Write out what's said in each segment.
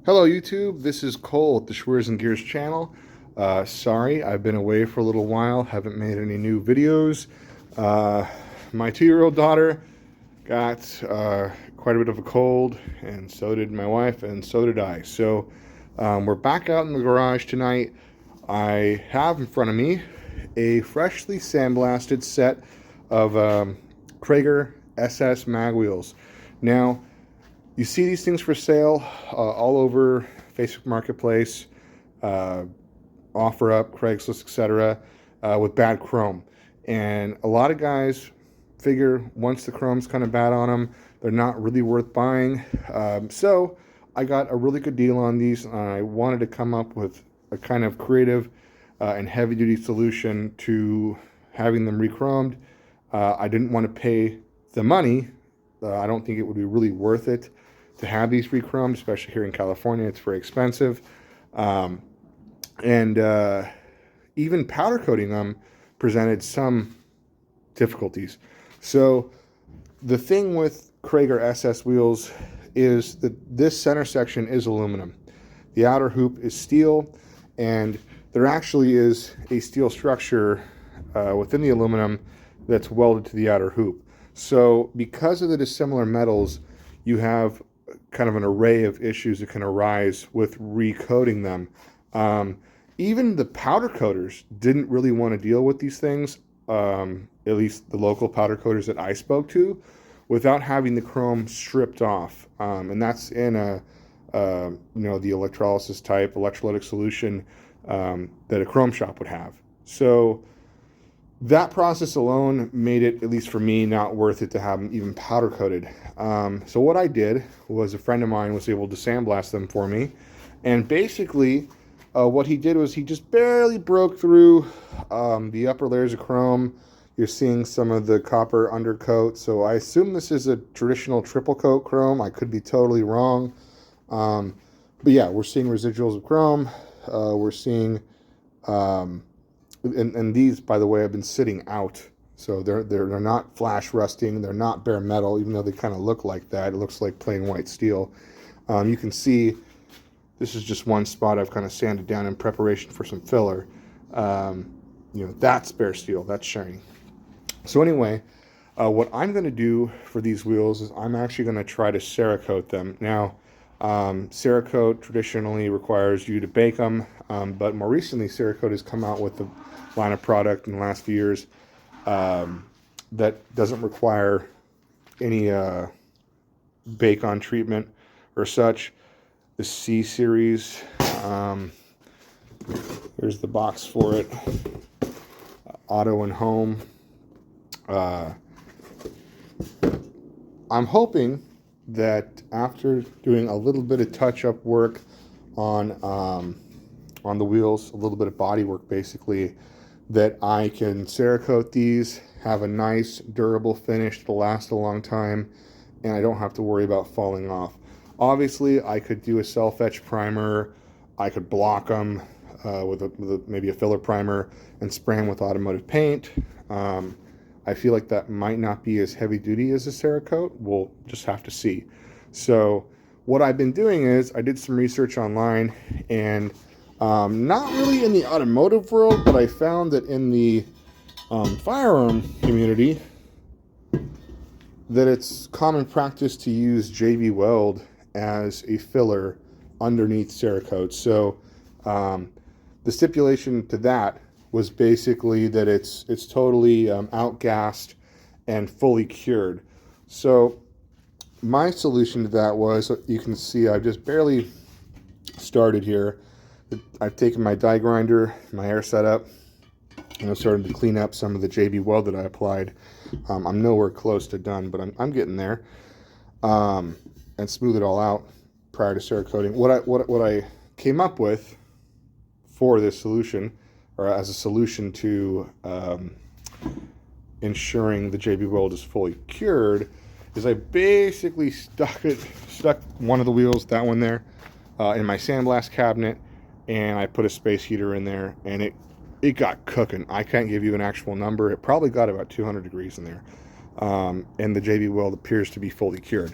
Hello YouTube, this is Cole at the Schwers and Gears channel. Sorry, I've been away for a little while, haven't made any new videos. My 2-year-old daughter got quite a bit of a cold, and so did my wife, and so did I. So we're back out in the garage tonight. I have in front of me a freshly sandblasted set of Cragar SS mag wheels. Now, you see these things for sale all over Facebook Marketplace, OfferUp, Craigslist, etc., with bad chrome. And a lot of guys figure once the chrome's kind of bad on them, they're not really worth buying. So I got a really good deal on these, and I wanted to come up with a kind of creative and heavy-duty solution to having them rechromed. I didn't want to pay the money. I don't think it would be really worth it to have these rechromed, especially here in California. It's very expensive. And even powder coating them presented some difficulties. So the thing with Cragar SS wheels is that this center section is aluminum. The outer hoop is steel, and there actually is a steel structure within the aluminum that's welded to the outer hoop. So because of the dissimilar metals, you have kind of an array of issues that can arise with recoating them. Even the powder coaters didn't really want to deal with these things, at least the local powder coaters that I spoke to, without having the chrome stripped off. And that's in the electrolysis type electrolytic solution that a chrome shop would have. So that process alone made it, at least for me, not worth it to have them even powder coated. So what I did was, a friend of mine was able to sandblast them for me, and basically what he did was he just barely broke through the upper layers of chrome. You're seeing some of the copper undercoat, so I assume this is a traditional triple coat chrome. I could be totally wrong, but yeah, we're seeing residuals of chrome. We're seeing and these, by the way, have been sitting out, so they're not flash rusting, they're not bare metal, even though they kind of look like that. It looks like plain white steel. You can see this is just one spot I've kind of sanded down in preparation for some filler. That's bare steel, that's shiny. So anyway, what I'm going to do for these wheels is I'm actually going to try to cerakote them. Now, Cerakote traditionally requires you to bake them, but more recently Cerakote has come out with a line of product in the last few years that doesn't require any bake-on treatment or such. The C series, here's the box for it, Auto and Home. I'm hoping that after doing a little bit of touch-up work on the wheels, a little bit of body work basically, that I can cerakote these, have a nice durable finish that'll last a long time, and I don't have to worry about falling off. Obviously, I could do a self-etch primer. I could block them with maybe a filler primer and spray them with automotive paint. I feel like that might not be as heavy duty as a Cerakote. We'll just have to see. So what I've been doing is I did some research online, and not really in the automotive world, but I found that in the firearm community that it's common practice to use JB Weld as a filler underneath Cerakote. So the stipulation to that was basically that it's totally outgassed and fully cured. So my solution to that was, you can see I've just barely started here. I've taken my die grinder, my air setup, and I'm starting to clean up some of the JB Weld that I applied. I'm nowhere close to done, but I'm getting there, and smooth it all out prior to Cerakoting. What I came up with for this solution, or as a solution to ensuring the JB Weld is fully cured, is I basically stuck one of the wheels, that one there, in my sandblast cabinet, and I put a space heater in there, and it got cooking. I can't give you an actual number. It probably got about 200 degrees in there, and the JB Weld appears to be fully cured.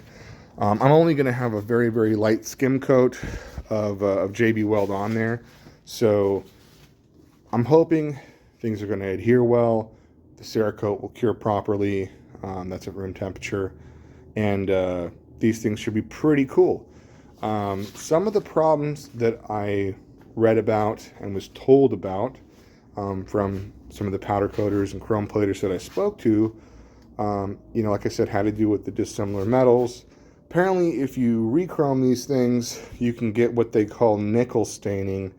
I'm only going to have a very, very light skim coat of JB Weld on there. So I'm hoping things are going to adhere well. The Cerakote will cure properly. That's at room temperature. And these things should be pretty cool. Some of the problems that I read about and was told about from some of the powder coaters and chrome platers that I spoke to, you know, like I said, had to do with the dissimilar metals. Apparently, if you rechrome these things, you can get what they call nickel staining,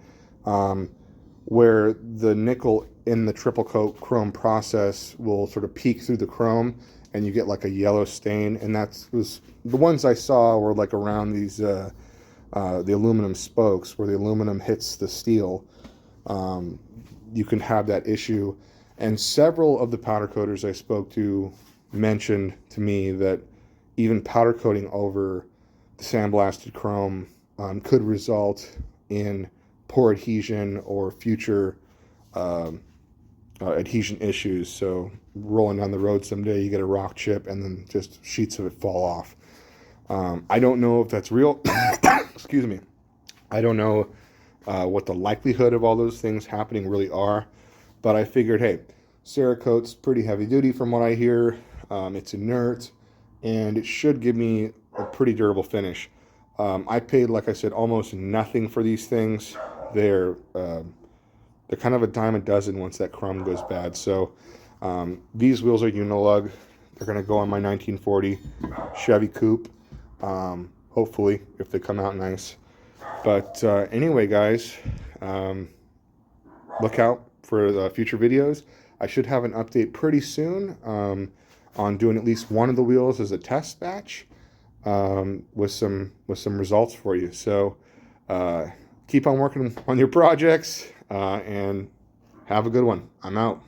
where the nickel in the triple coat chrome process will sort of peek through the chrome, and you get like a yellow stain. And was the ones I saw were like around these the aluminum spokes, where the aluminum hits the steel. You can have that issue. And several of the powder coaters I spoke to mentioned to me that even powder coating over the sandblasted chrome could result in poor adhesion or future adhesion issues. So rolling down the road someday, you get a rock chip and then just sheets of it fall off. I don't know if that's real. Excuse me. I don't know what the likelihood of all those things happening really are, but I figured, hey, Cerakote's pretty heavy duty from what I hear. It's inert, and it should give me a pretty durable finish. I paid, like I said, almost nothing for these things. They're kind of a dime a dozen once that chrome goes bad. So these wheels are Unilug. They're going to go on my 1940 Chevy Coupe, hopefully, if they come out nice. But anyway, guys, look out for the future videos. I should have an update pretty soon on doing at least one of the wheels as a test batch with some results for you. So keep on working on your projects and have a good one. I'm out.